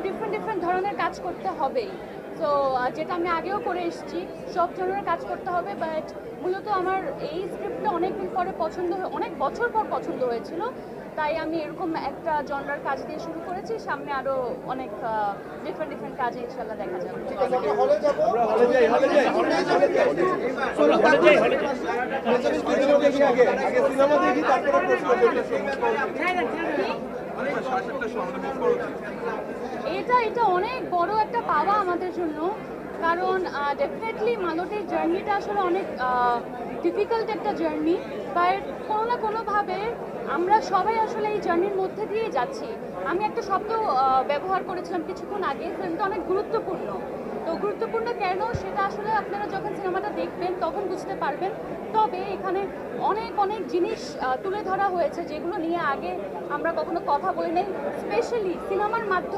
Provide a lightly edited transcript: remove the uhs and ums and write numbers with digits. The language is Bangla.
ডিফারেন্ট ধরনের কাজ করতে হবেই। তো যেটা আমি আগেও করে এসেছি, সব ধরনের কাজ করতে হবে। বাট মূলত আমার এই স্ক্রিপ্টটা অনেকদিন পরে অনেক বছর পর পছন্দ হয়েছিল, তাই আমি এরকম একটা জনরার কাজ দিয়ে শুরু করেছি। সামনে আরও অনেক ডিফারেন্ট কাজে ইনশাল্লাহ দেখা যাবে। এটা অনেক বড় একটা পাওয়া আমাদের জন্য, কারণ ডেফিনেটলি মালতীর জার্নিটা আসলে অনেক ডিফিকাল্ট একটা জার্নি, বাট কোনো না কোনোভাবে আমরা সবাই আসলে এই জার্নির মধ্যে দিয়ে যাচ্ছি। আমি একটা শব্দ ব্যবহার করেছিলাম কিছুক্ষণ আগে, ফিল্মটা অনেক গুরুত্বপূর্ণ। তো গুরুত্বপূর্ণ কেন সেটা আসলে আপনারা যখন সিনেমাটা দেখবেন তখন বুঝতে পারবেন। তবে এখানে অনেক জিনিস তুলে ধরা হয়েছে যেগুলো নিয়ে আগে আমরা কখনো কথা বলি নাই, স্পেশালি সিনেমার মাধ্যমে